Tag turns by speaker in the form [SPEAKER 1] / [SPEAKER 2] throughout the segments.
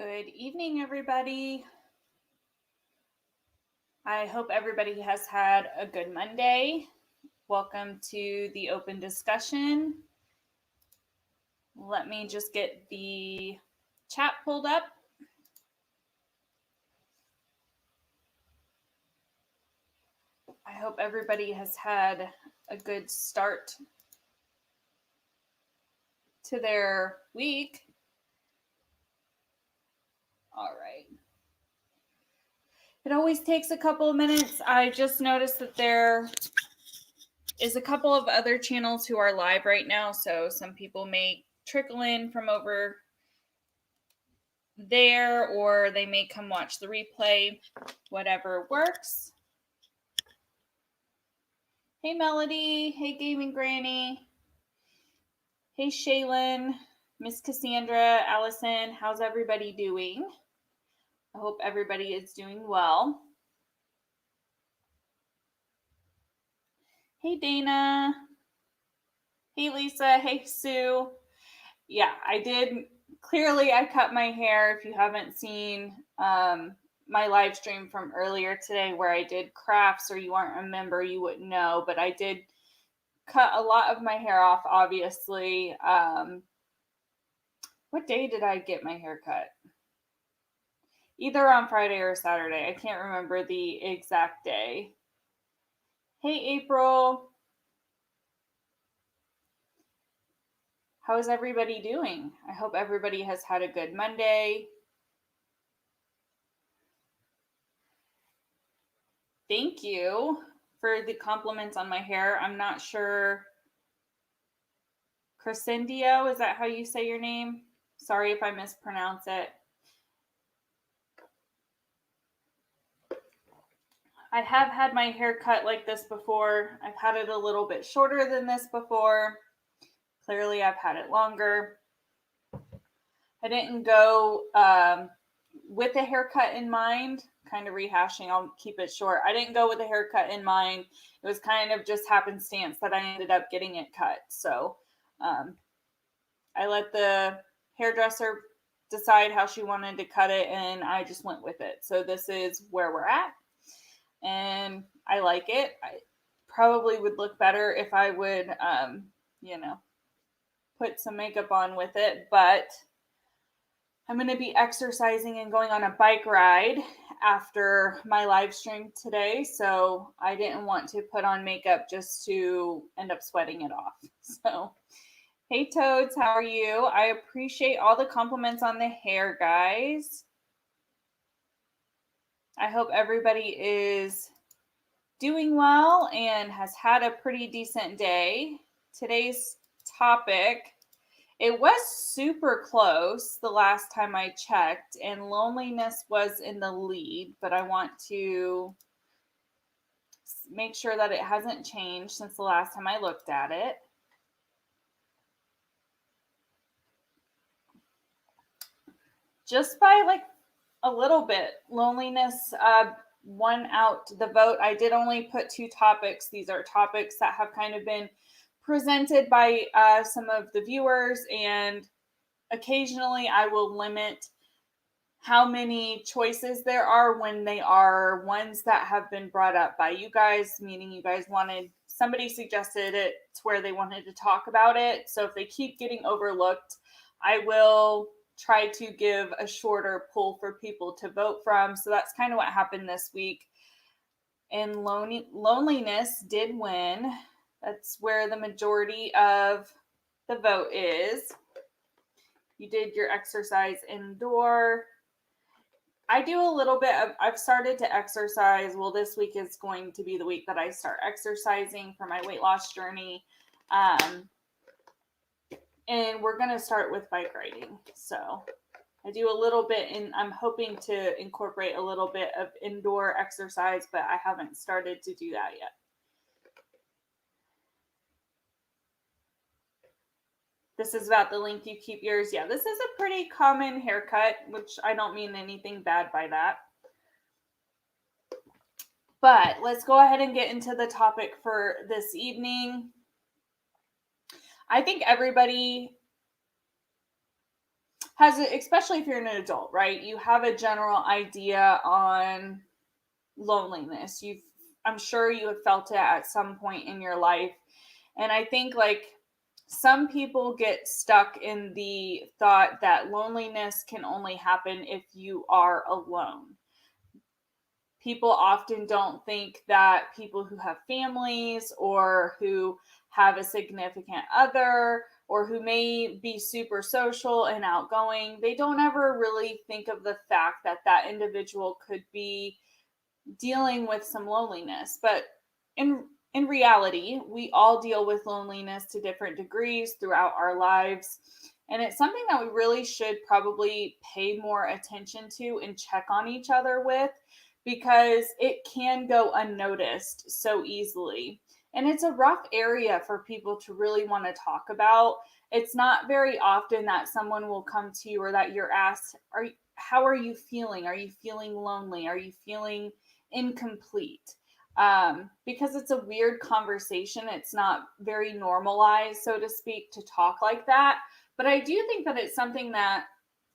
[SPEAKER 1] Good evening, everybody. I hope everybody has had a good Monday. Welcome to the open discussion. Let me just get the chat pulled up. I hope everybody has had a good start to their week. All right. It always takes a couple of minutes. I just noticed that there is a couple of other channels who are live right now, so some people may trickle in from over there, or they may come watch the replay, whatever works. Hey Melody, hey Gaming Granny, hey Shaylin, Miss Cassandra, Allison, how's everybody doing? I hope everybody is doing well. Hey Dana, hey Lisa, hey Sue. Yeah, I cut my hair. If you haven't seen my live stream from earlier today where I did crafts, or you aren't a member, you wouldn't know, but I did cut a lot of my hair off, obviously. What day did I get my hair cut? Either on Friday or Saturday. I can't remember the exact day. Hey, April. How is everybody doing? I hope everybody has had a good Monday. Thank you for the compliments on my hair. I'm not sure. Crescendio, is that how you say your name? Sorry if I mispronounce it. I have had my hair cut like this before. I've had it a little bit shorter than this before. Clearly, I've had it longer. I didn't go with a haircut in mind. Kind of rehashing, I'll keep it short. I didn't go with a haircut in mind. It was kind of just happenstance that I ended up getting it cut. So I let the hairdresser decide how she wanted to cut it, and I just went with it. So this is where we're at, and I like it. I probably would look better if I would, put some makeup on with it, but I'm going to be exercising and going on a bike ride after my live stream today, so I didn't want to put on makeup just to end up sweating it off. So, hey Toads, how are you? I appreciate all the compliments on the hair, guys. I hope everybody is doing well and has had a pretty decent day. Today's topic, it was super close the last time I checked, and loneliness was in the lead, but I want to make sure that it hasn't changed since the last time I looked at it. Just by like a little bit. Loneliness won out the vote. I did only put 2 topics. These are topics that have kind of been presented by some of the viewers, and occasionally I will limit how many choices there are when they are ones that have been brought up by you guys, meaning you guys somebody suggested it to where they wanted to talk about it. So if they keep getting overlooked, I will try to give a shorter poll for people to vote from. So that's kind of what happened this week. And loneliness did win. That's where the majority of the vote is. You did your exercise indoor. I do a little bit of, I've started to exercise. Well, this week is going to be the week that I start exercising for my weight loss journey. And we're going to start with bike riding. So I do a little bit, and I'm hoping to incorporate a little bit of indoor exercise, but I haven't started to do that yet. This is about the length you keep yours. Yeah, this is a pretty common haircut, which I don't mean anything bad by that. But let's go ahead and get into the topic for this evening. I think everybody has it, especially if you're an adult, right? You have a general idea on loneliness. I'm sure you have felt it at some point in your life. And I think like some people get stuck in the thought that loneliness can only happen if you are alone. People often don't think that people who have families or who have a significant other or who may be super social and outgoing, they don't ever really think of the fact that that individual could be dealing with some loneliness. But in reality, we all deal with loneliness to different degrees throughout our lives. And it's something that we really should probably pay more attention to and check on each other with, because it can go unnoticed so easily. And it's a rough area for people to really want to talk about. It's not very often that someone will come to you or that you're asked, how are you feeling? Are you feeling lonely? Are you feeling incomplete? Because it's a weird conversation. It's not very normalized, so to speak, to talk like that. But I do think that it's something that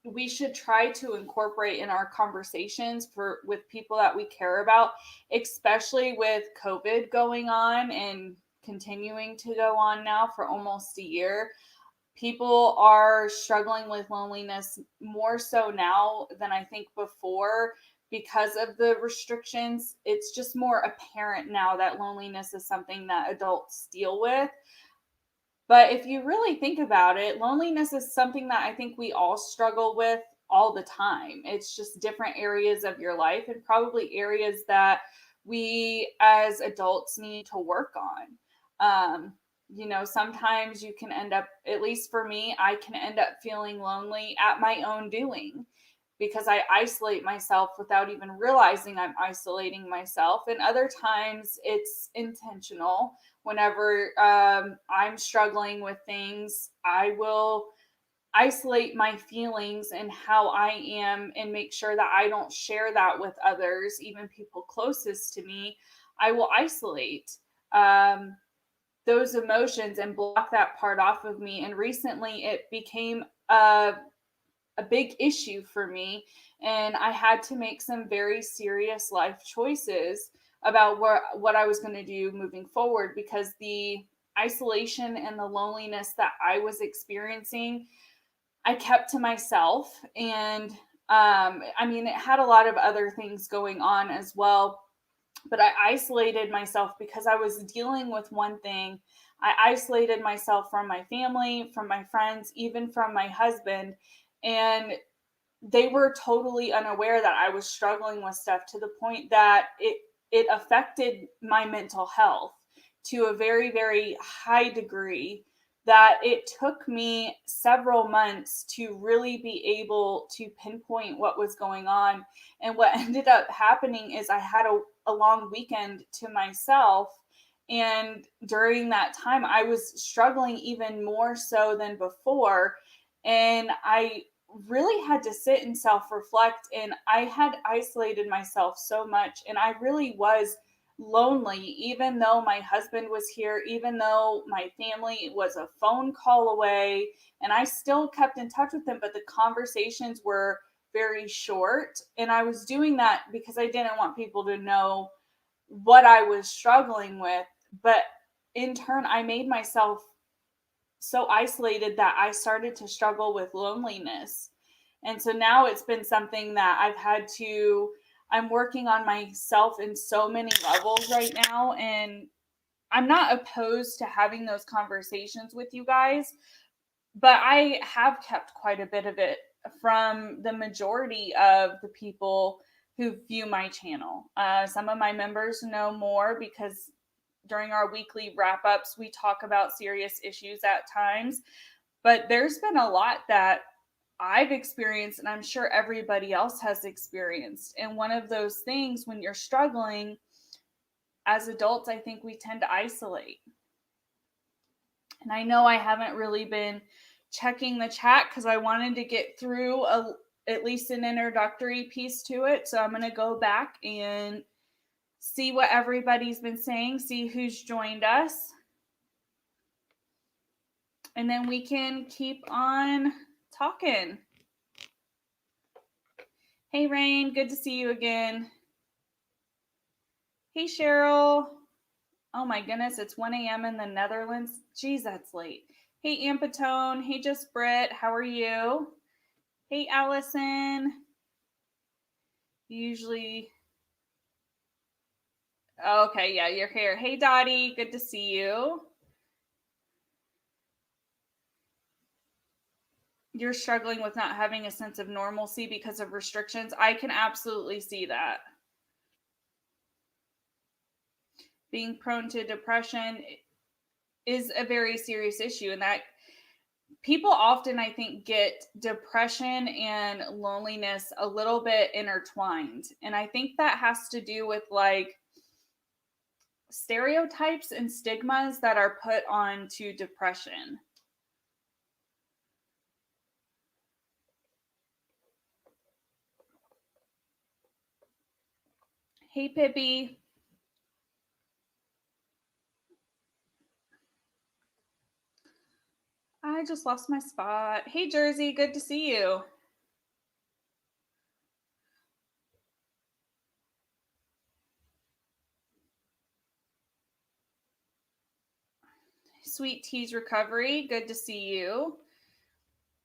[SPEAKER 1] we should try to incorporate in our conversations with people that we care about, especially with COVID going on and continuing to go on now for almost a year. People are struggling with loneliness more so now than I think before because of the restrictions. It's just more apparent now that loneliness is something that adults deal with. But if you really think about it, loneliness is something that I think we all struggle with all the time. It's just different areas of your life and probably areas that we as adults need to work on. Sometimes you can end up, at least for me, I can end up feeling lonely at my own doing because I isolate myself without even realizing I'm isolating myself. And other times it's intentional. Whenever I'm struggling with things, I will isolate my feelings and how I am and make sure that I don't share that with others, even people closest to me. I will isolate those emotions and block that part off of me. And recently it became a big issue for me. And I had to make some very serious life choices about what I was going to do moving forward, because the isolation and the loneliness that I was experiencing, I kept to myself. And it had a lot of other things going on as well, but I isolated myself because I was dealing with one thing. I isolated myself from my family, from my friends, even from my husband. And they were totally unaware that I was struggling with stuff, to the point that it affected my mental health to a very, very high degree, that it took me several months to really be able to pinpoint what was going on. And what ended up happening is I had a long weekend to myself. And during that time, I was struggling even more so than before. And I really had to sit and self reflect. And I had isolated myself so much. And I really was lonely, even though my husband was here, even though my family was a phone call away, and I still kept in touch with them, but the conversations were very short. And I was doing that because I didn't want people to know what I was struggling with. But in turn, I made myself so isolated that I started to struggle with loneliness. And so now it's been something that I'm working on myself in so many levels right now. And I'm not opposed to having those conversations with you guys, but I have kept quite a bit of it from the majority of the people who view my channel. Some of my members know more because during our weekly wrap ups, we talk about serious issues at times. But there's been a lot that I've experienced, and I'm sure everybody else has experienced. And one of those things, when you're struggling as adults, I think we tend to isolate. And I know I haven't really been checking the chat because I wanted to get through at least an introductory piece to it. So I'm going to go back and see what everybody's been saying, see who's joined us. And then we can keep on talking. Hey, Rain, good to see you again. Hey, Cheryl. Oh my goodness, it's 1 a.m. in the Netherlands. Geez, that's late. Hey, Ampatone. Hey, Just Britt. How are you? Hey, Allison. Usually, okay, yeah, you're here. Hey, Dottie. Good to see you. You're struggling with not having a sense of normalcy because of restrictions. I can absolutely see that. Being prone to depression is a very serious issue, and that people often, I think, get depression and loneliness a little bit intertwined. And I think that has to do with like stereotypes and stigmas that are put on to depression. Hey, Pippi. I just lost my spot. Hey, Jersey. Good to see you. Sweet Tea's Recovery. Good to see you.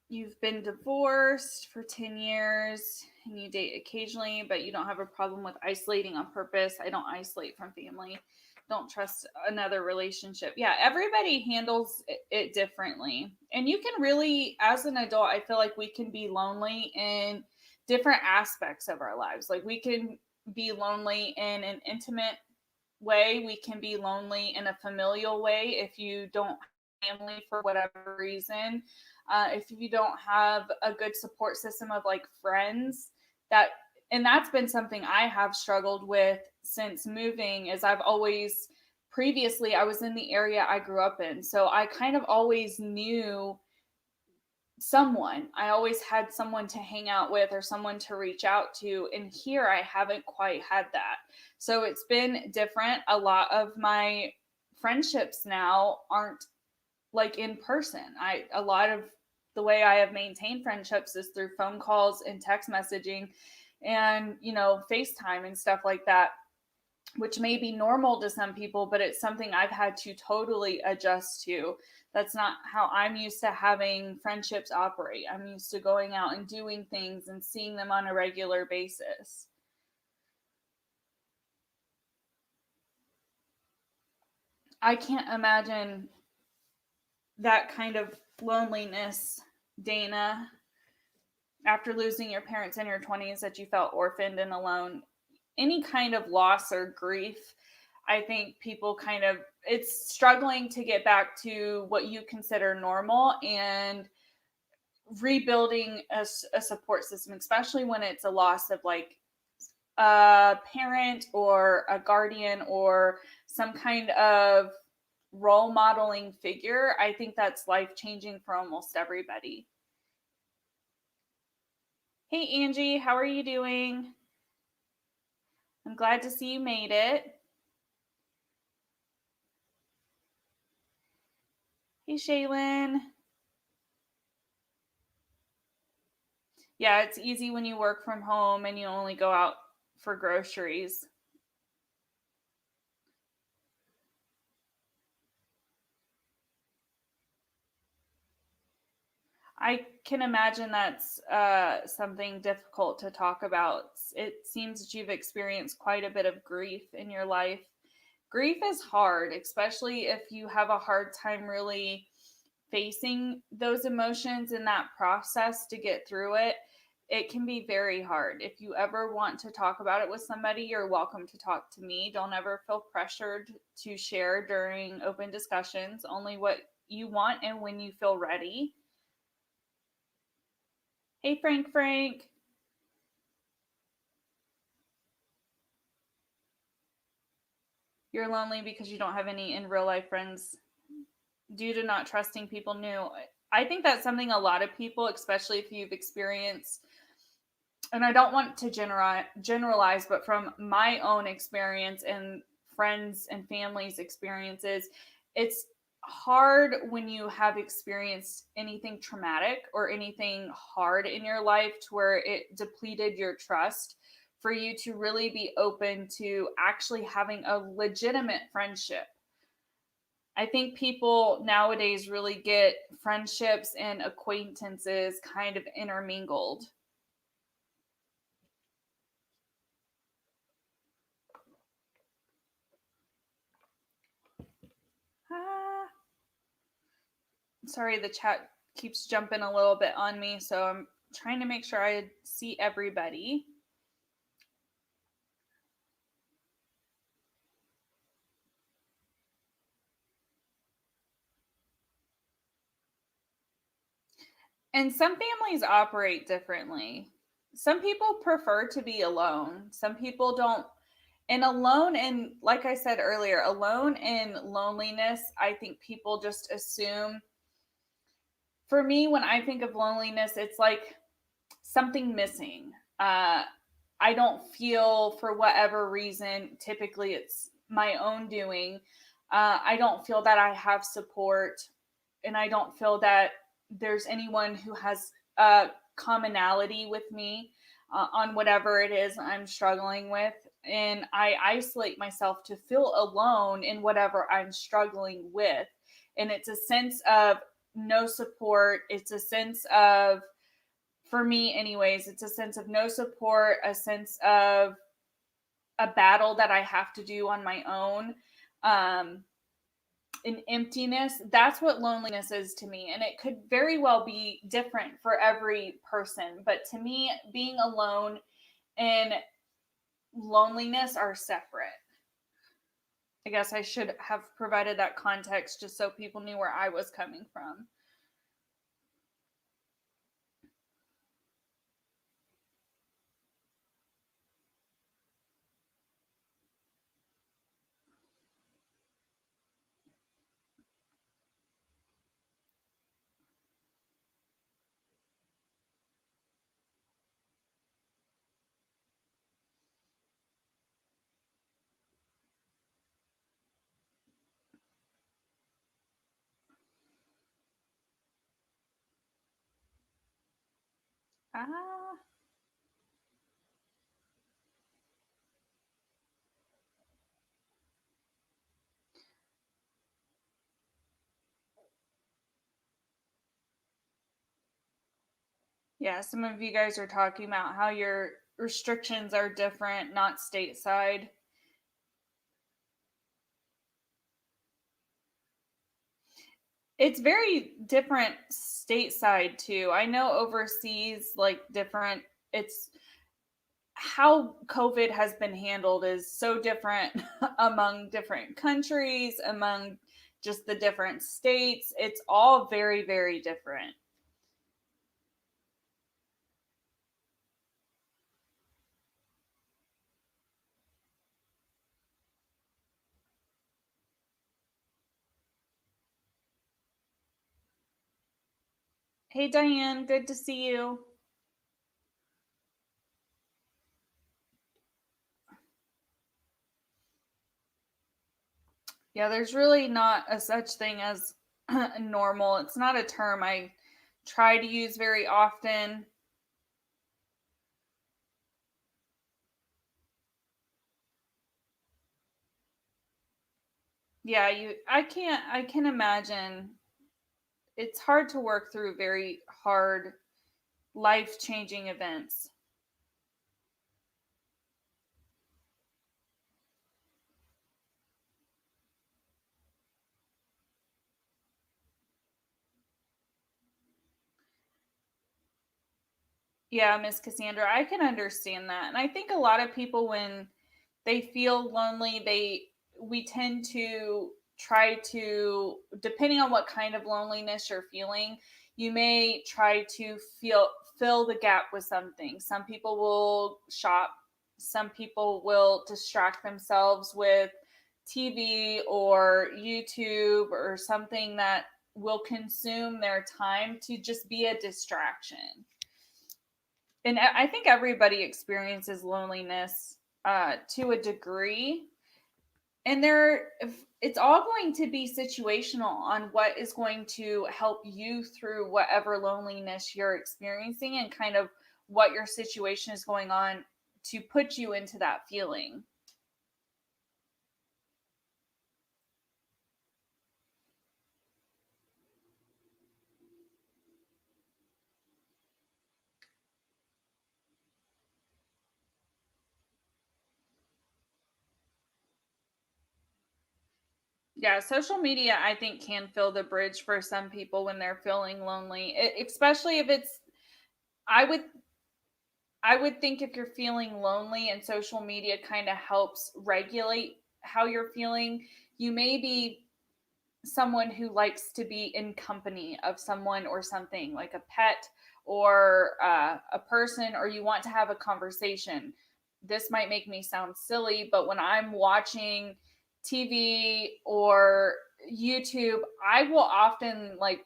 [SPEAKER 1] You've been divorced for 10 years and you date occasionally, but you don't have a problem with isolating on purpose. I don't isolate from family. Don't trust another relationship. Yeah, everybody handles it differently. And you can really, as an adult, I feel like we can be lonely in different aspects of our lives. Like we can be lonely in an intimate way, we can be lonely in a familial way if you don't have family for whatever reason. If you don't have a good support system of like friends that, and that's been something I have struggled with since moving, is I've always, previously I was in the area I grew up in, so I kind of always knew someone. I always had someone to hang out with or someone to reach out to. And here I haven't quite had that. So it's been different. A lot of my friendships now aren't like in person. A lot of the way I have maintained friendships is through phone calls and text messaging and, FaceTime and stuff like that, which may be normal to some people, but it's something I've had to totally adjust to. That's not how I'm used to having friendships operate. I'm used to going out and doing things and seeing them on a regular basis. I can't imagine that kind of loneliness, Dana, after losing your parents in your 20s, that you felt orphaned and alone. Any kind of loss or grief, I think people kind of, it's struggling to get back to what you consider normal and rebuilding a support system, especially when it's a loss of like a parent or a guardian or some kind of role modeling figure. I think that's life changing for almost everybody. Hey, Angie, how are you doing? I'm glad to see you made it. Hey, Shaylin. Yeah, it's easy when you work from home and you only go out for groceries. I can imagine that's something difficult to talk about. It seems that you've experienced quite a bit of grief in your life. Grief is hard, especially if you have a hard time really facing those emotions in that process to get through it. It can be very hard. If you ever want to talk about it with somebody, you're welcome to talk to me. Don't ever feel pressured to share during open discussions, only what you want and when you feel ready. Hey, Frank, Frank. You're lonely because you don't have any in real life friends due to not trusting people new. I think that's something a lot of people, especially if you've experienced, and I don't want to generalize, but from my own experience and friends and families' experiences, it's hard when you have experienced anything traumatic or anything hard in your life to where it depleted your trust for you to really be open to actually having a legitimate friendship. I think people nowadays really get friendships and acquaintances kind of intermingled. Ah, sorry, the chat keeps jumping a little bit on me, so I'm trying to make sure I see everybody. And some families operate differently. Some people prefer to be alone. Some people don't. And alone, and like I said earlier, alone in loneliness, I think people just assume. For me, when I think of loneliness, it's like something missing. I don't feel, for whatever reason, typically it's my own doing. I don't feel that I have support, and I don't feel that there's anyone who has a commonality with me on whatever it is I'm struggling with. And I isolate myself to feel alone in whatever I'm struggling with. And it's a sense of no support. It's a sense of, for me, anyways, it's a sense of no support, a sense of a battle that I have to do on my own. An emptiness. That's what loneliness is to me, and it could very well be different for every person, but to me, being alone and loneliness are separate. I guess I should have provided that context just so people knew where I was coming from. Ah, yeah, some of you guys are talking about how your restrictions are different, not stateside. It's very different stateside too. I know overseas, like different, it's how COVID has been handled is so different among different countries, among just the different states. It's all very, very different. Hey, Diane, good to see you. Yeah, there's really not a such thing as normal. It's not a term I try to use very often. Yeah, I can imagine it's hard to work through very hard life-changing events. Yeah, Miss Cassandra, I can understand that. And I think a lot of people, when they feel lonely, we tend to try to, depending on what kind of loneliness you're feeling, you may try to fill the gap with something. Some people will shop, some people will distract themselves with TV or YouTube or something that will consume their time to just be a distraction. And I think everybody experiences loneliness to a degree. And it's all going to be situational on what is going to help you through whatever loneliness you're experiencing, and kind of what your situation is going on to put you into that feeling. Yeah, social media, I think, can fill the bridge for some people when they're feeling lonely, especially if it's, I would I would think if you're feeling lonely and social media kind of helps regulate how you're feeling, you may be someone who likes to be in company of someone or something, like a pet or a person, or you want to have a conversation. This might make me sound silly, but when I'm watching TV or YouTube, I will often like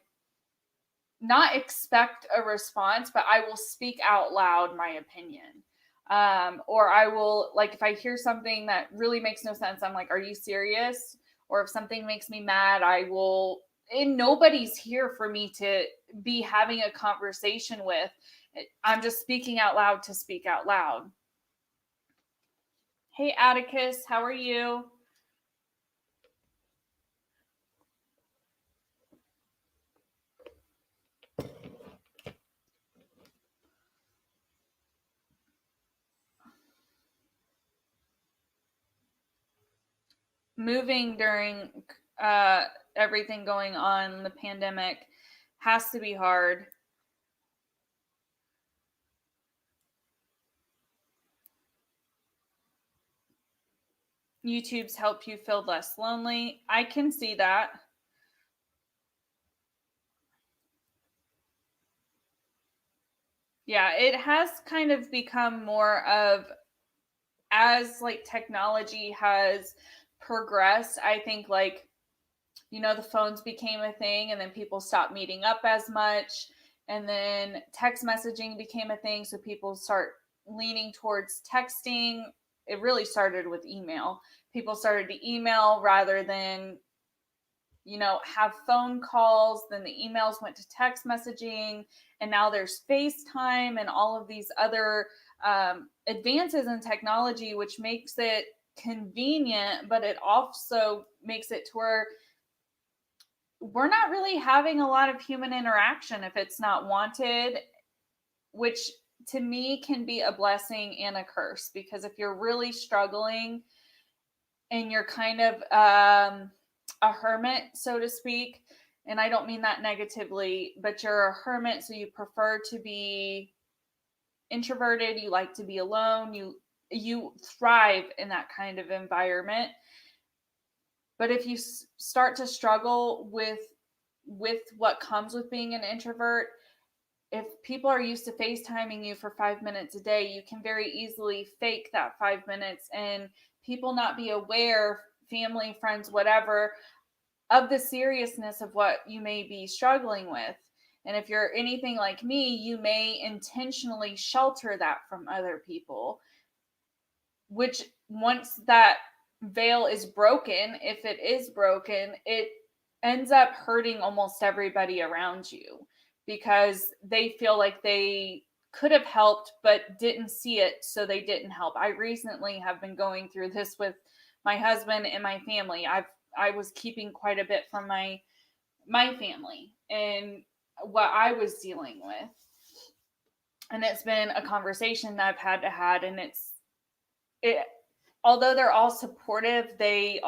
[SPEAKER 1] not expect a response, but I will speak out loud my opinion. Or I will, like, if I hear something that really makes no sense, I'm like, are you serious? Or if something makes me mad, I will, and nobody's here for me to be having a conversation with. I'm just speaking out loud to speak out loud. Hey, Atticus, how are you? Moving during uh, everything going on, the pandemic, has to be hard. YouTube's helped you feel less lonely. I can see that. Yeah, it has kind of become more of, as like technology has progressed, I think, like, the phones became a thing, and then people stopped meeting up as much, and then text messaging became a thing, so people start leaning towards texting. It really started with email. People started to email rather than have phone calls. Then the emails went to text messaging, and now there's FaceTime and all of these other advances in technology, which makes it convenient, but it also makes it to where we're not really having a lot of human interaction if it's not wanted, which to me can be a blessing and a curse, because if you're really struggling and you're kind of a hermit, so to speak, and I don't mean that negatively, but you're a hermit, so you prefer to be introverted, you like to be alone, you thrive in that kind of environment. But if you start to struggle with what comes with being an introvert, if people are used to FaceTiming you for 5 minutes a day, you can very easily fake that 5 minutes, and people not be aware, family, friends, whatever, of the seriousness of what you may be struggling with. And if you're anything like me, you may intentionally shelter that from other people, which, once that veil is broken, if it is broken, it ends up hurting almost everybody around you, because they feel like they could have helped but didn't see it, so they didn't help. I recently have been going through this with my husband and my family. I was keeping quite a bit from my family and what I was dealing with. And it's been a conversation that I've had to had, and it although they're all supportive, they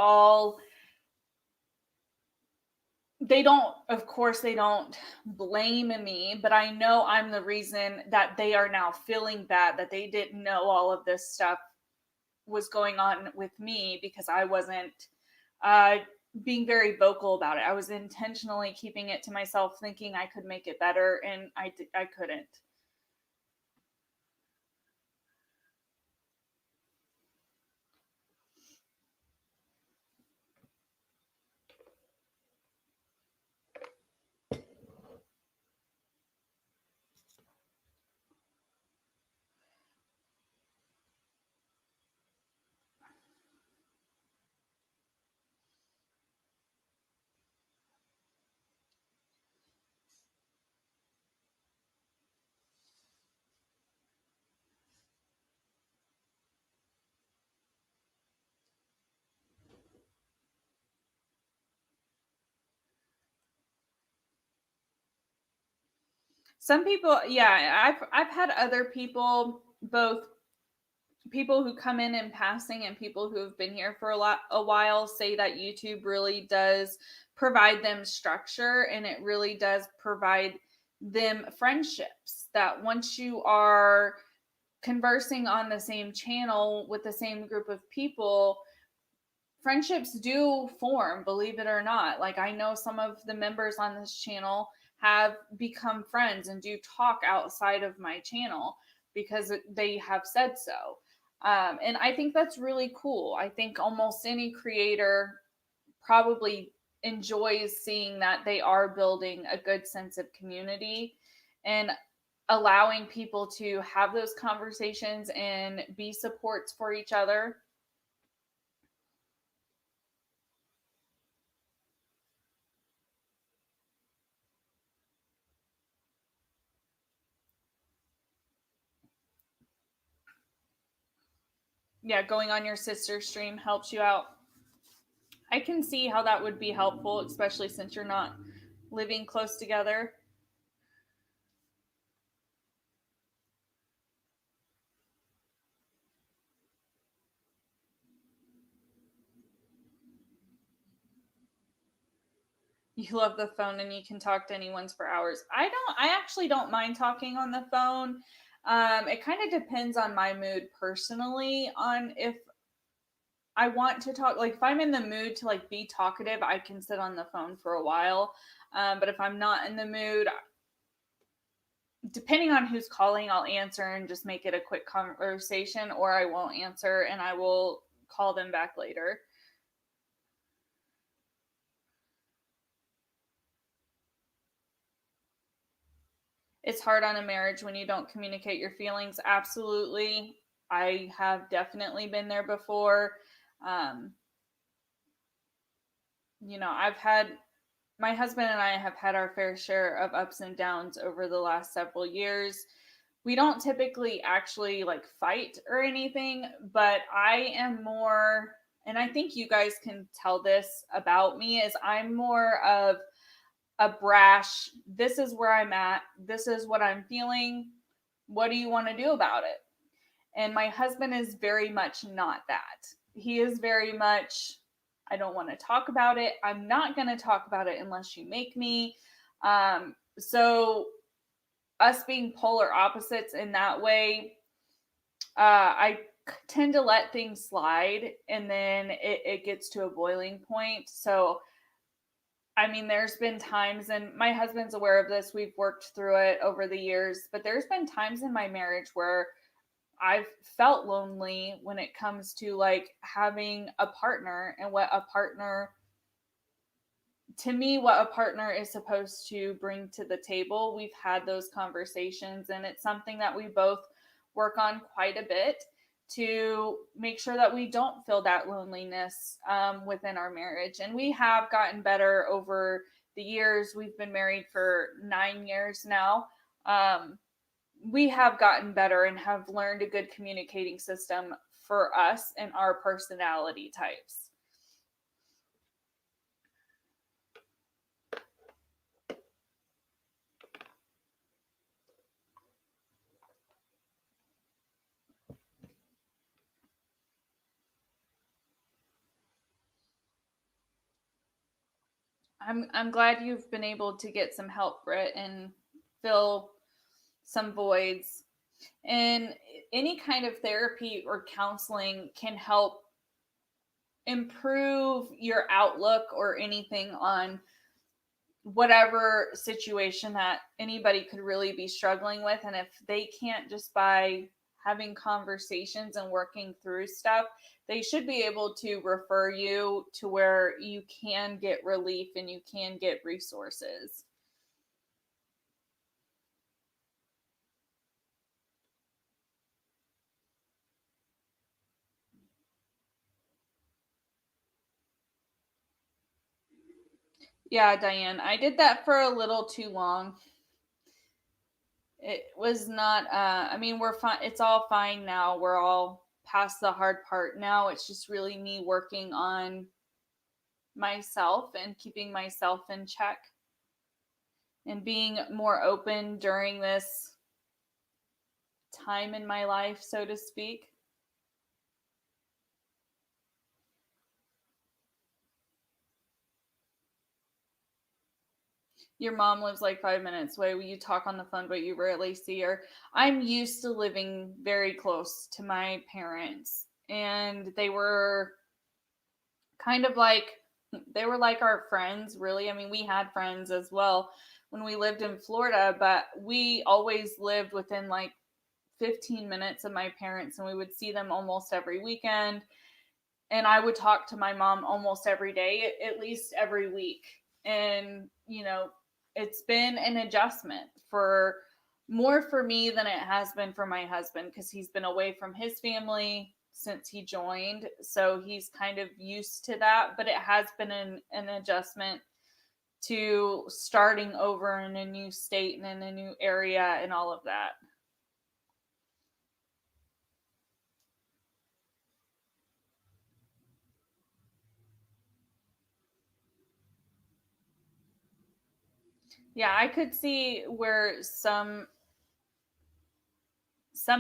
[SPEAKER 1] don't, of course, they don't blame me, but I know I'm the reason that they are now feeling bad that they didn't know all of this stuff was going on with me, because I wasn't uh, being very vocal about it. I was intentionally keeping it to myself, thinking I could make it better, and I couldn't. Some people, yeah, I've had other people, both people who come in passing and people who have been here for a while, say that YouTube really does provide them structure, and it really does provide them friendships, that once you are conversing on the same channel with the same group of people, friendships do form, believe it or not. Like, I know some of the members on this channel have become friends and do talk outside of my channel because they have said so. And I think that's really cool. I think almost any creator probably enjoys seeing that they are building a good sense of community and allowing people to have those conversations and be supports for each other. Yeah, going on your sister stream helps you out. I can see how that would be helpful, especially since you're not living close together. You love the phone and you can talk to anyone's for hours. I actually don't mind talking on the phone. It kind of depends on my mood personally, on if I want to talk. Like, if I'm in the mood to like be talkative, I can sit on the phone for a while. But if I'm not in the mood, depending on who's calling, I'll answer and just make it a quick conversation, or I won't answer and I will call them back later. It's hard on a marriage when you don't communicate your feelings. Absolutely. I have definitely been there before. Um, I've had my husband and I have had our fair share of ups and downs over the last several years. We don't typically actually like fight or anything, but I am more, and I think you guys can tell this about me, is I'm more of a brash, this is where I'm at, this is what I'm feeling, what do you want to do about it? And my husband is very much not that. He is very much, I don't want to talk about it. I'm not going to talk about it unless you make me. So, us being polar opposites in that way, I tend to let things slide and then it gets to a boiling point. So, I mean, there's been times, and my husband's aware of this, we've worked through it over the years, but there's been times in my marriage where I've felt lonely when it comes to like having a partner and what a partner is supposed to bring to the table. We've had those conversations, and it's something that we both work on quite a bit to make sure that we don't feel that loneliness within our marriage. And we have gotten better over the years. We've been married for 9 years now. We have gotten better and have learned a good communicating system for us and our personality types. I'm glad you've been able to get some help, Britt, and fill some voids. And any kind of therapy or counseling can help improve your outlook or anything on whatever situation that anybody could really be struggling with. And if they can't, just by having conversations and working through stuff, they should be able to refer you to where you can get relief and you can get resources. Yeah, Diane, I did that for a little too long. It was not, I mean, we're fine. It's all fine now. We're all past the hard part. Now it's just really me working on myself and keeping myself in check. and being more open during this time in my life, so to speak. Your mom lives like 5 minutes away. You talk on the phone, but you rarely see her. I'm used to living very close to my parents, and they were kind of like they were like our friends, really. I mean, we had friends as well when we lived in Florida, but we always lived within like 15 minutes of my parents, and we would see them almost every weekend. And I would talk to my mom almost every day, at least every week. And, it's been an adjustment for more for me than it has been for my husband because he's been away from his family since he joined. So he's kind of used to that, but it has been an adjustment to starting over in a new state and in a new area and all of that. Yeah, I could see where some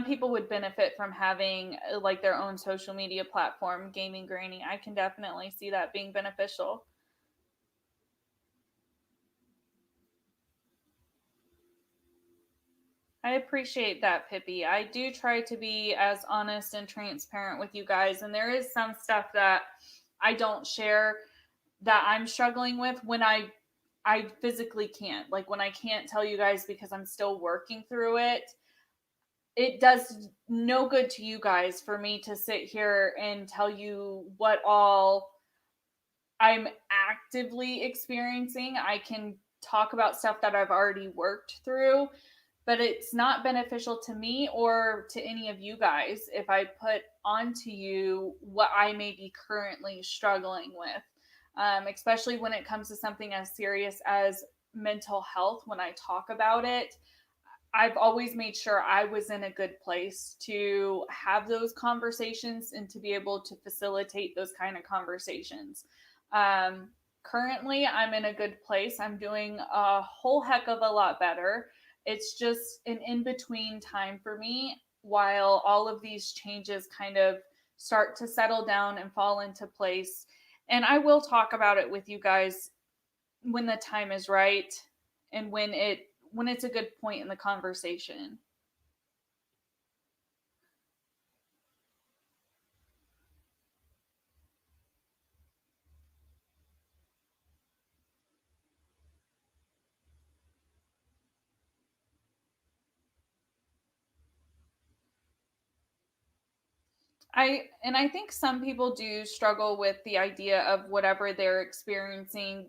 [SPEAKER 1] people would benefit from having like their own social media platform, gaming granny. I can definitely see that being beneficial. I appreciate that, Pippi. I do try to be as honest and transparent with you guys, and there is some stuff that I don't share that I'm struggling with when I physically can't. Like when I can't tell you guys because I'm still working through it. It does no good to you guys for me to sit here and tell you what all I'm actively experiencing. I can talk about stuff that I've already worked through, but it's not beneficial to me or to any of you guys if I put onto you what I may be currently struggling with, especially when it comes to something as serious as mental health. When I talk about it, I've always made sure I was in a good place to have those conversations and to be able to facilitate those kind of conversations. Um, Currently, I'm in a good place. I'm doing a whole heck of a lot better. It's just an in between time for me while all of these changes kind of start to settle down and fall into place. And I will talk about it with you guys when the time is right and when it's a good point in the conversation. I think some people do struggle with the idea of whatever they're experiencing.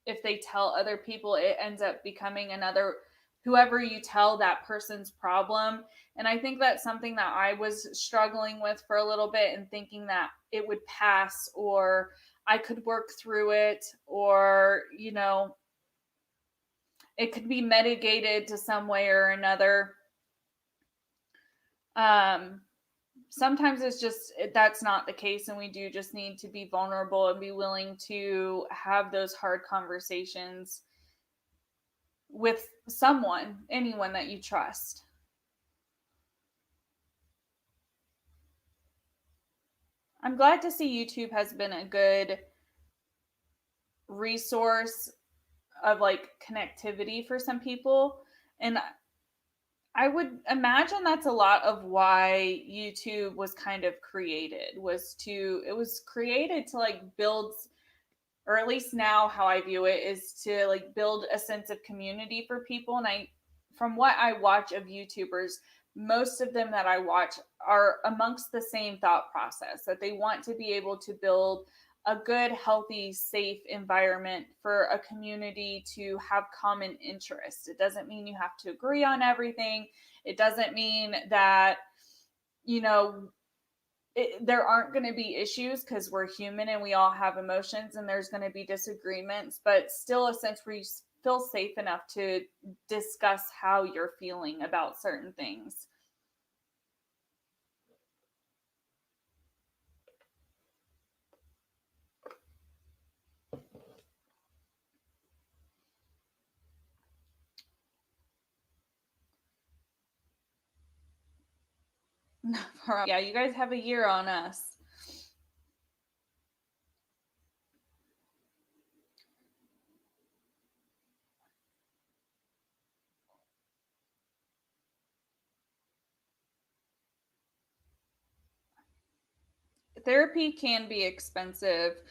[SPEAKER 1] If they tell other people, it ends up becoming another whoever you tell that person's problem. And I think that's something that I was struggling with for a little bit and thinking that it would pass or I could work through it, or it could be mitigated to some way or another. um Sometimes it's just that's not the case, and we do just need to be vulnerable and be willing to have those hard conversations with anyone that you trust. I'm glad to see YouTube has been a good resource of like connectivity for some people, and I would imagine that's a lot of why YouTube was kind of created, it was created to like build, or at least now how I view it is to like build a sense of community for people. And from what I watch of YouTubers, most of them that I watch are amongst the same thought process that they want to be able to build a good, healthy, safe environment for a community to have common interests. It doesn't mean you have to agree on everything. It doesn't mean that, you know, there aren't going to be issues because we're human and we all have emotions and there's going to be disagreements, but still a sense where you feel safe enough to discuss how you're feeling about certain things. Yeah, you guys have a year on us. Therapy can be expensive.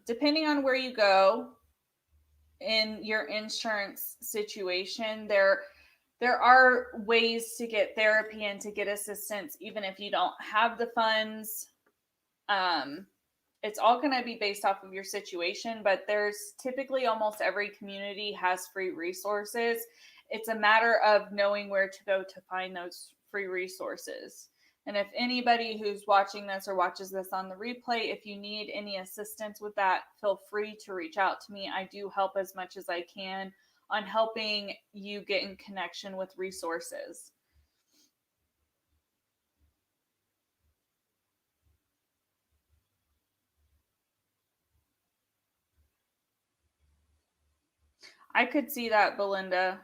[SPEAKER 1] Depending on where you go in your insurance situation, there are ways to get therapy and to get assistance even if you don't have the funds. Um, it's all going to be based off of your situation, but there's typically almost every community has free resources. It's a matter of knowing where to go to find those free resources. And if anybody who's watching this or watches this on the replay, if you need any assistance with that, feel free to reach out to me. I do help as much as I can on helping you get in connection with resources. I could see that, Belinda.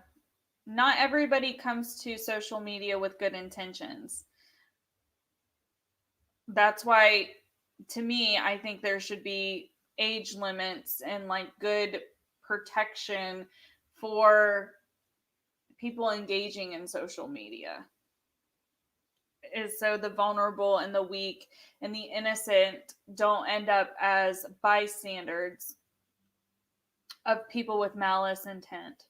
[SPEAKER 1] Not everybody comes to social media with good intentions. That's why, to me, I think there should be age limits and like good protection for people engaging in social media, is so the vulnerable and the weak and the innocent don't end up as bystanders of people with malice intent.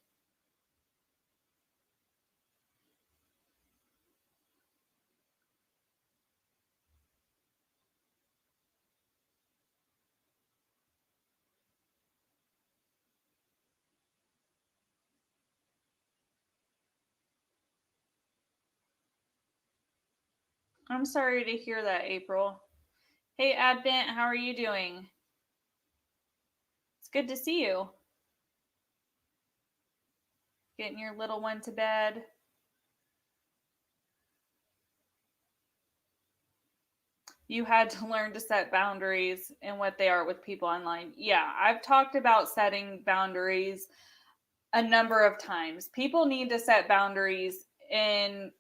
[SPEAKER 1] I'm sorry to hear that, April. Hey, Advent, how are you doing? It's good to see you. Getting your little one to bed. You had to learn to set boundaries and what they are with people online. Yeah, I've talked about setting boundaries a number of times. People need to set boundaries in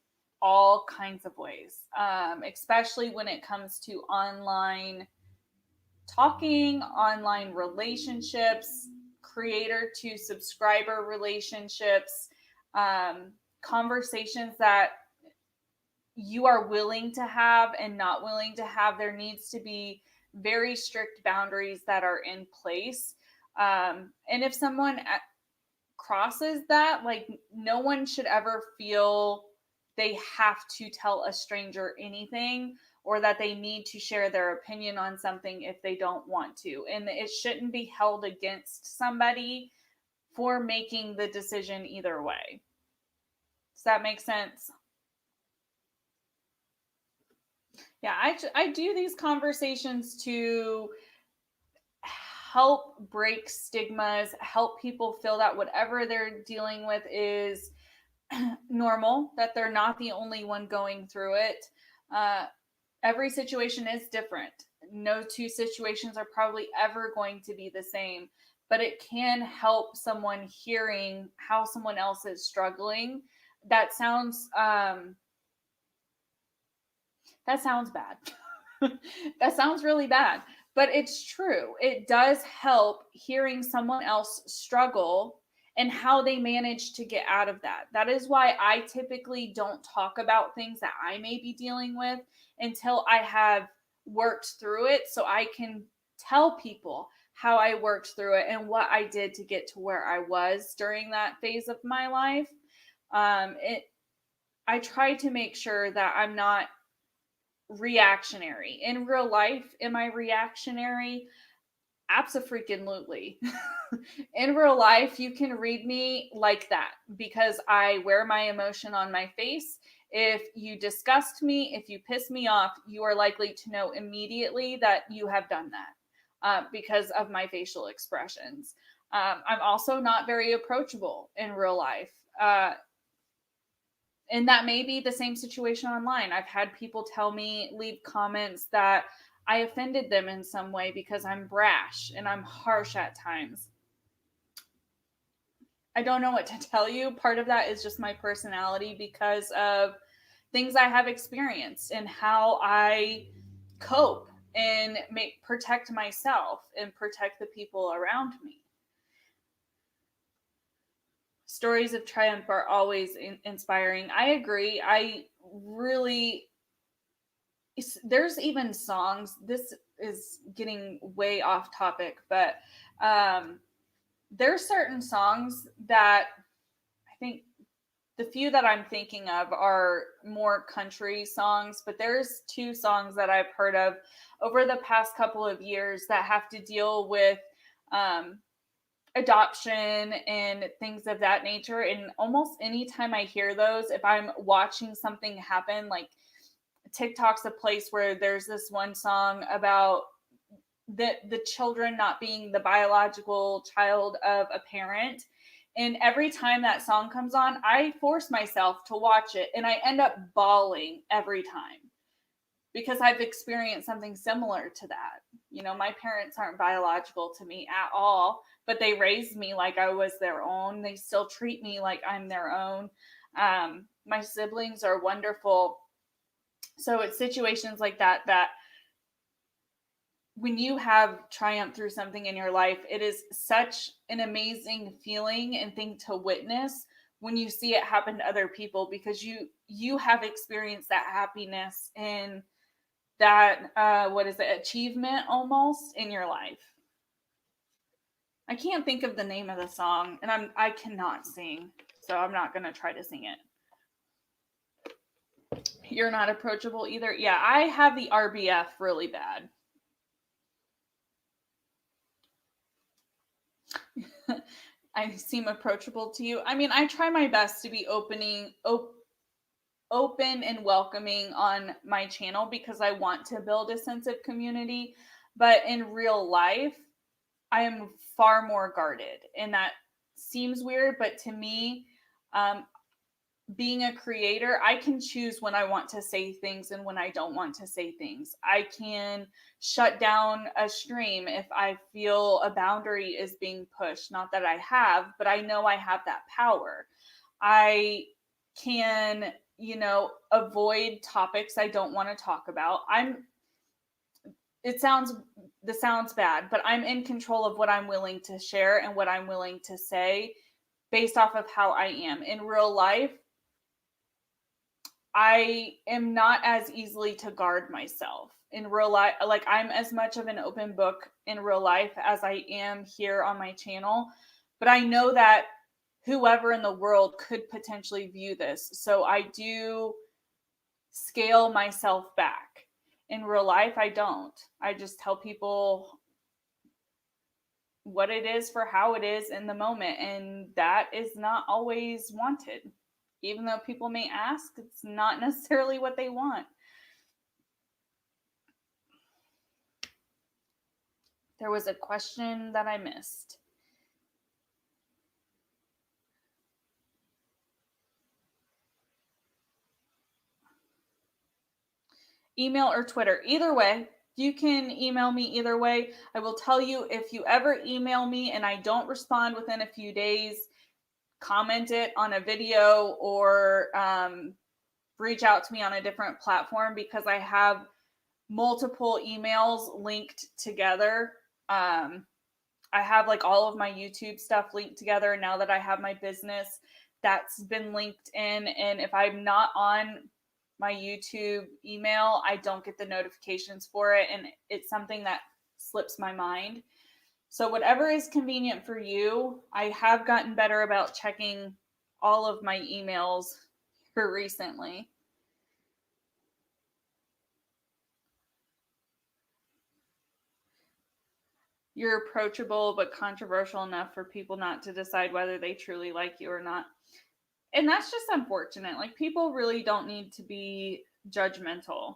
[SPEAKER 1] all kinds of ways, especially when it comes to online talking, online relationships, creator to subscriber relationships, conversations that you are willing to have and not willing to have. There needs to be very strict boundaries that are in place. And if someone crosses that, like, no one should ever feel they have to tell a stranger anything or that they need to share their opinion on something if they don't want to. And it shouldn't be held against somebody for making the decision either way. Does that make sense? Yeah, I do these conversations to help break stigmas, help people feel that whatever they're dealing with is normal, that they're not the only one going through it. Uh, every situation is different. No two situations are probably ever going to be the same, but it can help someone hearing how someone else is struggling. That sounds that sounds bad. That sounds really bad, but it's true. It does help hearing someone else struggle and how they manage to get out of that. That is why I typically don't talk about things that I may be dealing with until I have worked through it, so I can tell people how I worked through it and what I did to get to where I was during that phase of my life. It I try to make sure that I'm not reactionary. In real life, am I reactionary? Absolutely. In real life, you can read me like that because I wear my emotion on my face. If you disgust me, if you piss me off, you are likely to know immediately that you have done that because of my facial expressions. I'm also not very approachable in real life. And that may be the same situation online. I've had people tell me, leave comments that I offended them in some way because I'm brash and I'm harsh at times. I don't know what to tell you. Part of that is just my personality because of, things I have experienced and how I cope and protect myself and protect the people around me. Stories of triumph are always inspiring. I agree. I really, there's even songs. This is getting way off topic, but there's certain songs that I think the few that I'm thinking of are more country songs, but there's two songs that I've heard of over the past couple of years that have to deal with um, adoption and things of that nature. And almost anytime I hear those, if I'm watching something happen, like TikTok's a place where there's this one song about the children not being the biological child of a parent. And every time that song comes on, I force myself to watch it and I end up bawling every time because I've experienced something similar to that. You know, my parents aren't biological to me at all, but they raised me like I was their own. They still treat me like I'm their own. My siblings are wonderful. So it's situations like that that when you have triumphed through something in your life, it is such an amazing feeling and thing to witness when you see it happen to other people because you have experienced that happiness and that what is it, achievement almost in your life. I can't think of the name of the song and I cannot sing, so I'm not going to try to sing it. You're not approachable either. Yeah, I have the RBF really bad. I seem approachable to you. I mean, I try my best to be open and welcoming on my channel because I want to build a sense of community. But in real life, I am far more guarded. And that seems weird, but to me, um, being a creator, I can choose when I want to say things and when I don't want to say things. I can shut down a stream if I feel a boundary is being pushed. Not that I have, but I know I have that power. I can, avoid topics I don't want to talk about. It sounds this sounds bad, but I'm in control of what I'm willing to share and what I'm willing to say based off of how I am. In real life, I am not as easily to guard myself in real life. Like I'm as much of an open book in real life as I am here on my channel. But I know that whoever in the world could potentially view this. So I do scale myself back. In real life, I don't. I just tell people what it is for how it is in the moment. And that is not always wanted. Even though people may ask, it's not necessarily what they want. There was a question that I missed. Email or Twitter. Either way, you can email me either way. I will tell you if you ever email me and I don't respond within a few days, comment it on a video or reach out to me on a different platform because I have multiple emails linked together. I have like all of my YouTube stuff linked together now that I have my business that's been linked in. And if I'm not on my YouTube email, I don't get the notifications for it. And it's something that slips my mind. So, whatever is convenient for you, I have gotten better about checking all of my emails here recently. You're approachable but controversial enough for people not to decide whether they truly like you or not. And that's just unfortunate. Like people really don't need to be judgmental.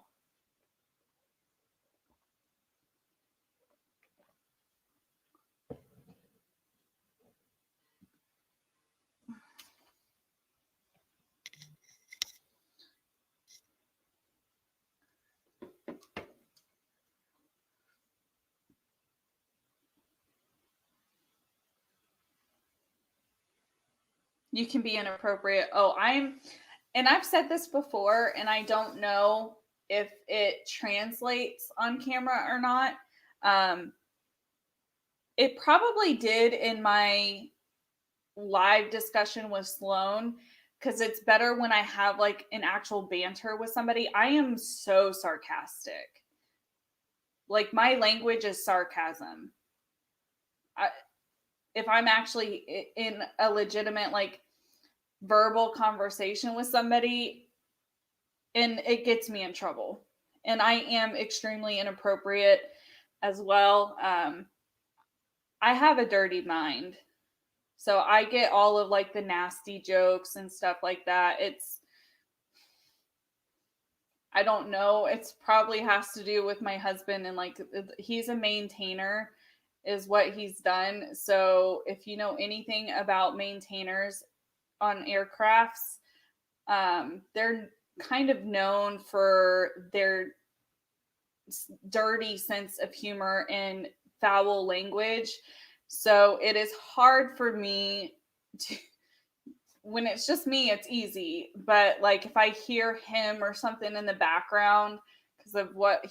[SPEAKER 1] You can be inappropriate. Oh, and I've said this before, and I don't know if it translates on camera or not. Um, it probably did in my live discussion with Sloan, because it's better when I have like an actual banter with somebody. I am so sarcastic. Like my language is sarcasm. I, if I'm actually in a legitimate like verbal conversation with somebody, and it gets me in trouble, and I am extremely inappropriate as well. I have a dirty mind, so I get all of like the nasty jokes and stuff like that. I don't know. It's probably has to do with my husband, and like he's a maintainer is what he's done. So if you know anything about maintainers on aircrafts, they're kind of known for their dirty sense of humor and foul language. So it is hard for me to, when it's just me, it's easy. But like if I hear him or something in the background because of what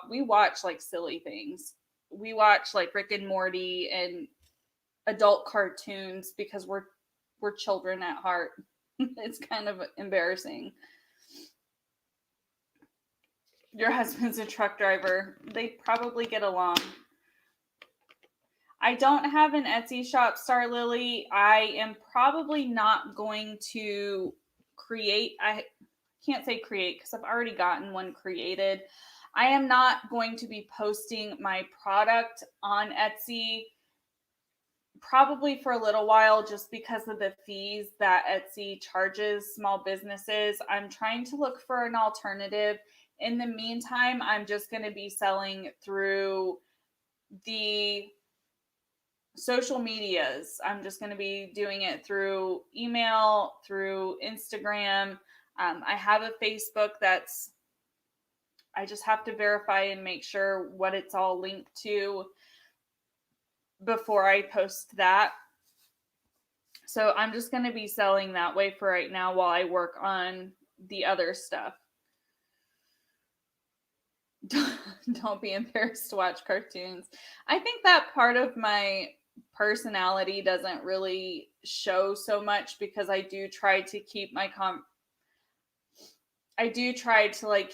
[SPEAKER 1] we watch like silly things. We watch like Rick and Morty and adult cartoons because we're children at heart. It's kind of embarrassing. Your husband's a truck driver. They probably get along. I don't have an Etsy shop, Star Lily. I am probably not going to create. I can't say create because I've already gotten one created. I am not going to be posting my product on Etsy probably for a little while just because of the fees that Etsy charges small businesses. I'm trying to look for an alternative. In the meantime, I'm just going to be selling through the social medias. I'm just going to be doing it through email, through Instagram. I have a Facebook I just have to verify and make sure what it's all linked to before I post that. So I'm just going to be selling that way for right now while I work on the other stuff. Don't be embarrassed to watch cartoons. I think that part of my personality doesn't really show so much because I do try to keep I do try to like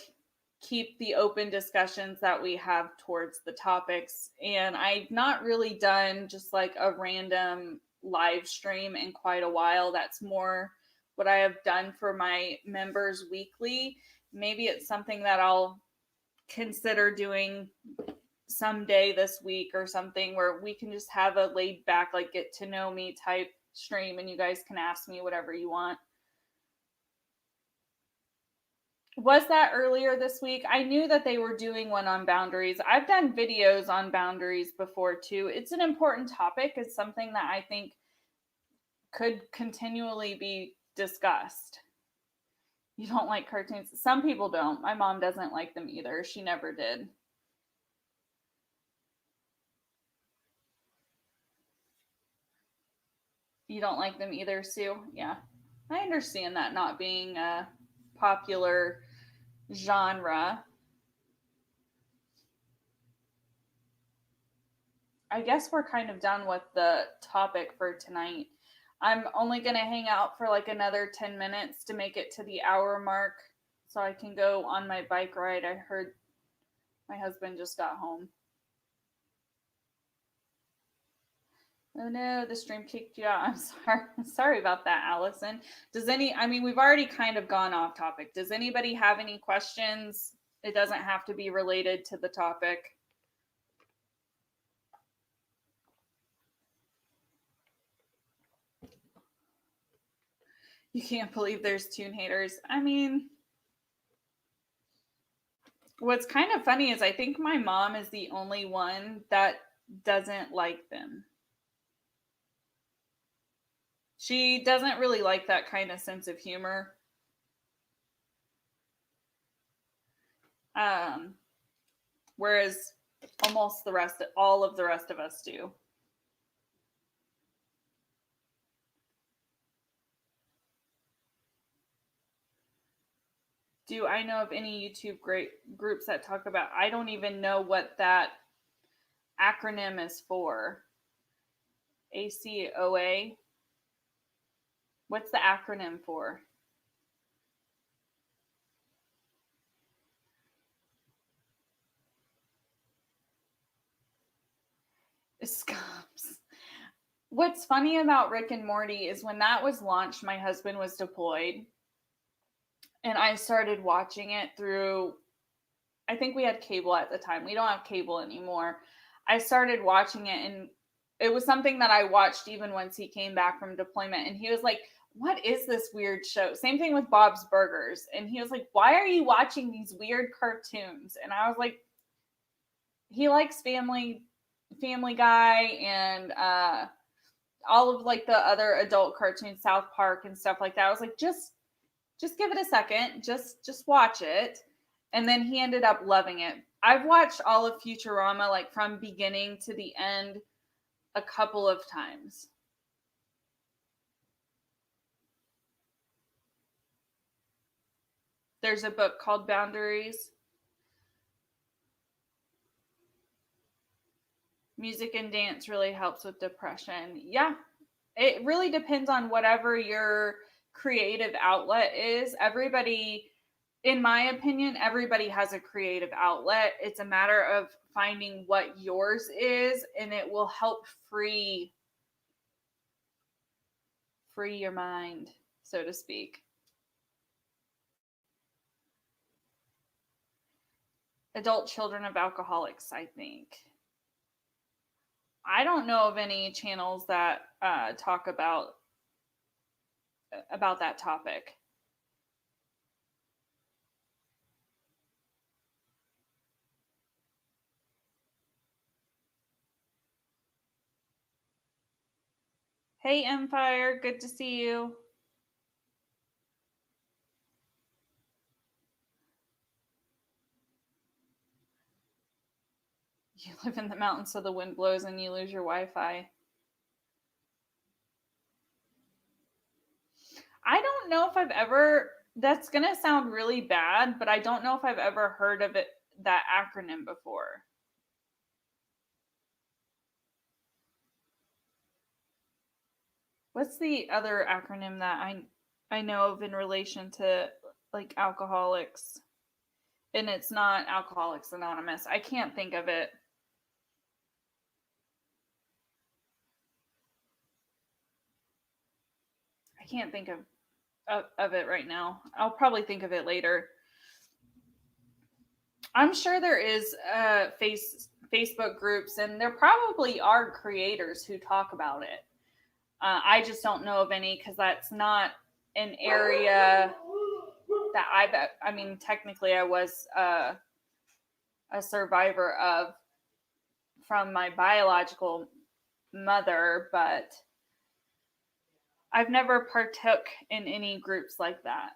[SPEAKER 1] keep the open discussions that we have towards the topics, and I've not really done just like a random live stream in quite a while. That's more what I have done for my members weekly. Maybe it's something that I'll consider doing someday this week or something where we can just have a laid back, like get to know me type stream and you guys can ask me whatever you want. Was that earlier this week? I knew that they were doing one on boundaries. I've done videos on boundaries before too. It's an important topic. It's something that I think could continually be discussed. You don't like cartoons? Some people don't. My mom doesn't like them either. She never did. You don't like them either, Sue? Yeah. I understand that not being a popular genre. I guess we're kind of done with the topic for tonight. I'm only going to hang out for like another 10 minutes to make it to the hour mark so I can go on my bike ride. I heard my husband just got home. Oh no, the stream kicked you out. I'm sorry. Sorry about that, Allison. We've already kind of gone off topic. Does anybody have any questions? It doesn't have to be related to the topic. You can't believe there's Toon haters. What's kind of funny is I think my mom is the only one that doesn't like them. She doesn't really like that kind of sense of humor. Um, whereas all of the rest of us do. Do I know of any YouTube great groups that talk about? I don't even know what that acronym is for. ACOA. What's the acronym for? Scums. What's funny about Rick and Morty is when that was launched, my husband was deployed, and I started watching it through. I think we had cable at the time. We don't have cable anymore. I started watching it, and it was something that I watched even once he came back from deployment. And he was like, "What is this weird show?" Same thing with Bob's Burgers. And he was like, "Why are you watching these weird cartoons?" And I was like, he likes Family Guy, and all of like the other adult cartoons, South Park and stuff like that. I was like, just give it a second, just watch it. And then he ended up loving it. I've watched all of Futurama like from beginning to the end a couple of times. There's a book called Boundaries. Music and dance really helps with depression. Yeah, it really depends on whatever your creative outlet is. Everybody, in my opinion, everybody has a creative outlet. It's a matter of finding what yours is, and it will help free your mind, so to speak. Adult children of alcoholics, I think. I don't know of any channels that talk about that topic. Hey, Empire, good to see you. You live in the mountains, so the wind blows and you lose your Wi-Fi. I don't know if I've ever. That's gonna sound really bad, but I don't know if I've ever heard of it that acronym before. What's the other acronym that I know of in relation to like alcoholics? And it's not Alcoholics Anonymous. I can't think of it. I can't think of it right now. I'll probably think of it later. I'm sure there is Facebook groups, and there probably are creators who talk about it. I just don't know of any because that's not an area that I mean, technically, I was a survivor of from my biological mother, but I've never partook in any groups like that.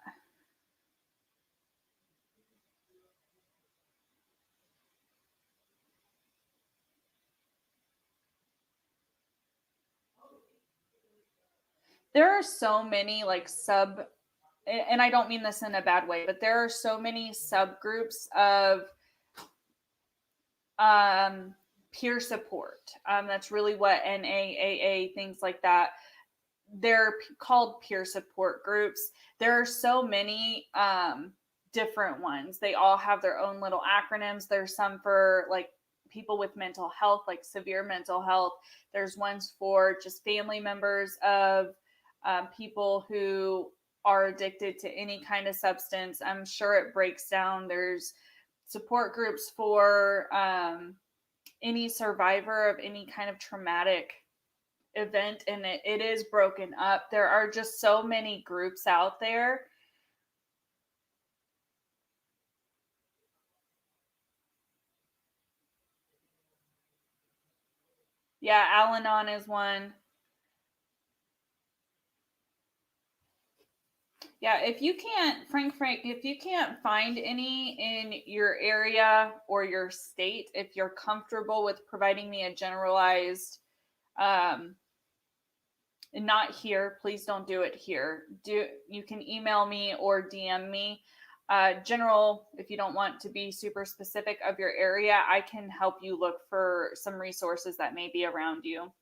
[SPEAKER 1] There are so many like and I don't mean this in a bad way, but there are so many subgroups of um, peer support. That's really what NAAA, things like that. They're called peer support groups. There are so many different ones. They all have their own little acronyms. There's some for like people with mental health, like severe mental health. There's ones for just family members of people who are addicted to any kind of substance. I'm sure it breaks down. There's support groups for any survivor of any kind of traumatic event, and it is broken up. There are just so many groups out there. Yeah, Al-Anon is one. Yeah, if you can't, Frank, if you can't find any in your area or your state, if you're comfortable with providing me a generalized, um, not here, please don't do it here. You can email me or DM me. general, if you don't want to be super specific of your area, I can help you look for some resources that may be around you.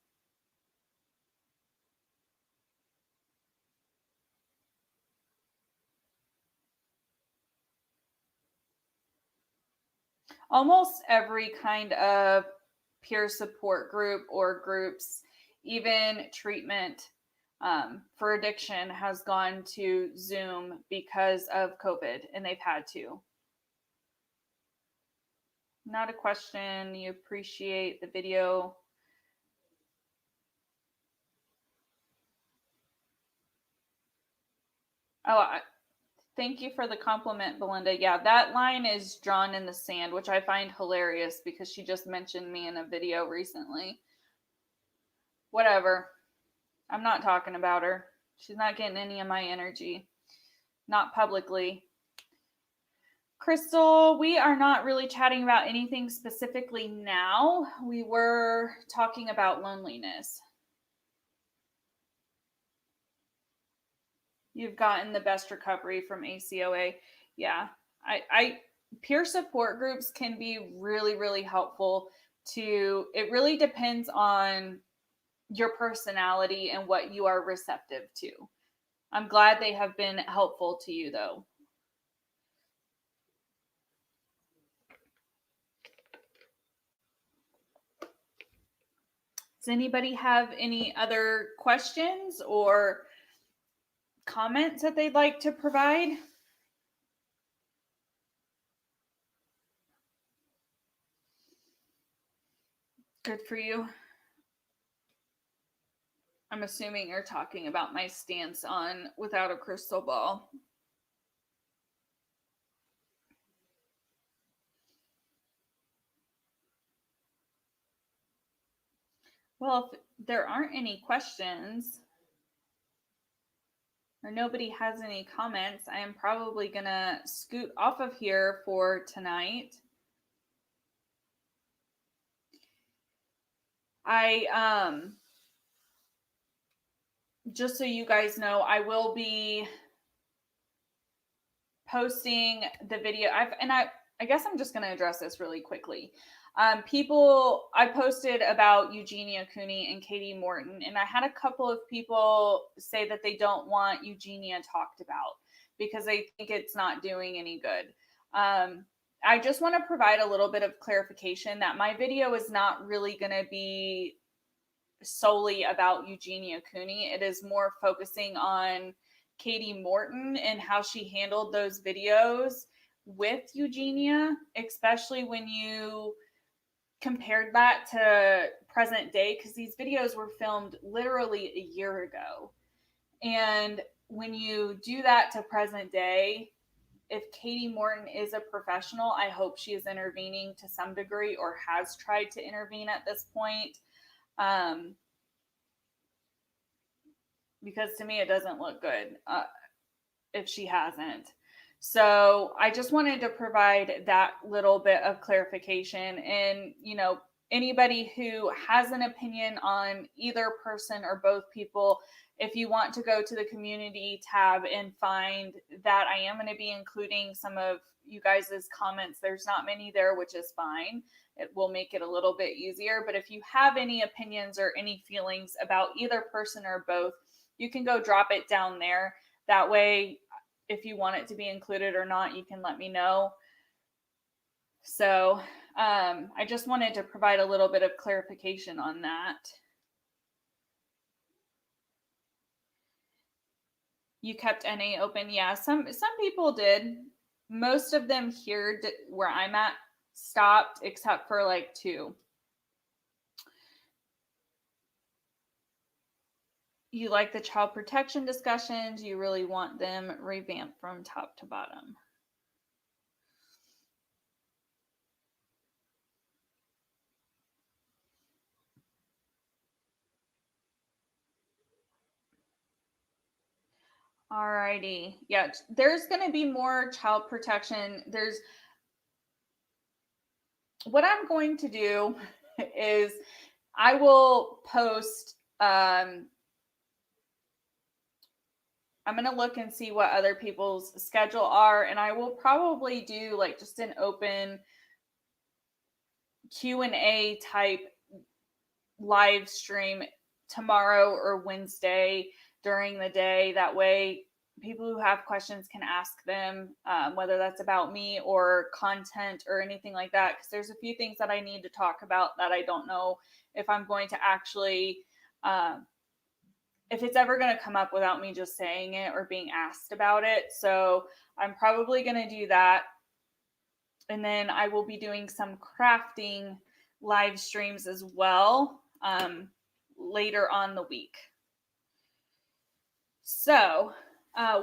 [SPEAKER 1] Almost every kind of peer support group or groups, even treatment for addiction, has gone to Zoom because of COVID, and they've had to. Not a question. You appreciate the video. Oh, thank you for the compliment, Belinda. Yeah, that line is drawn in the sand, which I find hilarious because she just mentioned me in a video recently. Whatever. I'm not talking about her. She's not getting any of my energy. Not publicly. Crystal, we are not really chatting about anything specifically now. We were talking about loneliness. You've gotten the best recovery from ACOA. Yeah. I peer support groups can be really, really helpful to, it really depends on your personality and what you are receptive to. I'm glad they have been helpful to you though. Does anybody have any other questions or comments that they'd like to provide? Good for you. I'm assuming you're talking about my stance on Without a Crystal Ball. Well, if there aren't any questions or nobody has any comments, I am probably going to scoot off of here for tonight. Just so you guys know, I will be posting the video. I guess I'm just going to address this really quickly. I posted about Eugenia Cooney and Katie Morton, and I had a couple of people say that they don't want Eugenia talked about because they think it's not doing any good. I just want to provide a little bit of clarification that my video is not really going to be solely about Eugenia Cooney. It is more focusing on Katie Morton and how she handled those videos with Eugenia, especially when you compared that to present day, because these videos were filmed literally a year ago. And when you do that to present day, if Katie Morton is a professional, I hope she is intervening to some degree or has tried to intervene at this point. Because to me, it doesn't look good if she hasn't. So I just wanted to provide that little bit of clarification. And, anybody who has an opinion on either person or both people, if you want to go to the community tab and find that, I am going to be including some of you guys' comments. There's not many there, which is fine. It will make it a little bit easier. But if you have any opinions or any feelings about either person or both, you can go drop it down there. That way, if you want it to be included or not, you can let me know. So I just wanted to provide a little bit of clarification on that. You kept NA open. Yeah, some people did. Most of them here where I'm at stopped, except for like 2. You like the child protection discussions. You really want them revamped from top to bottom. Alrighty. Yeah, there's going to be more child protection. What I'm going to do is I will post I'm going to look and see what other people's schedule are, and I will probably do like just an open Q&A type live stream tomorrow or Wednesday during the day. That way, people who have questions can ask them, whether that's about me or content or anything like that. Because there's a few things that I need to talk about that I don't know if I'm going to actually, if it's ever going to come up without me just saying it or being asked about it. So I'm probably going to do that. And then I will be doing some crafting live streams as well, later on the week. So,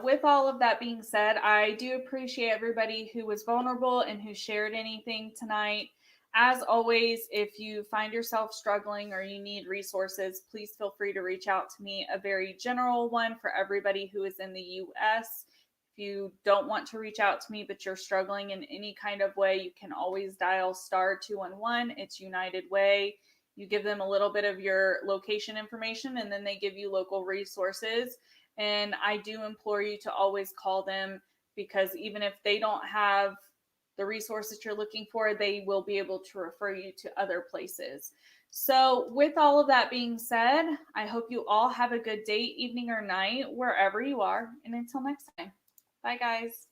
[SPEAKER 1] with all of that being said, I do appreciate everybody who was vulnerable and who shared anything tonight. As always, if you find yourself struggling or you need resources, please feel free to reach out to me. A very general one for everybody who is in the US. If you don't want to reach out to me, but you're struggling in any kind of way, you can always dial *211. It's United Way. You give them a little bit of your location information, and then they give you local resources. And I do implore you to always call them, because even if they don't have the resources you're looking for, they will be able to refer you to other places. So, with all of that being said, I hope you all have a good day, evening, or night, wherever you are. And until next time, bye, guys.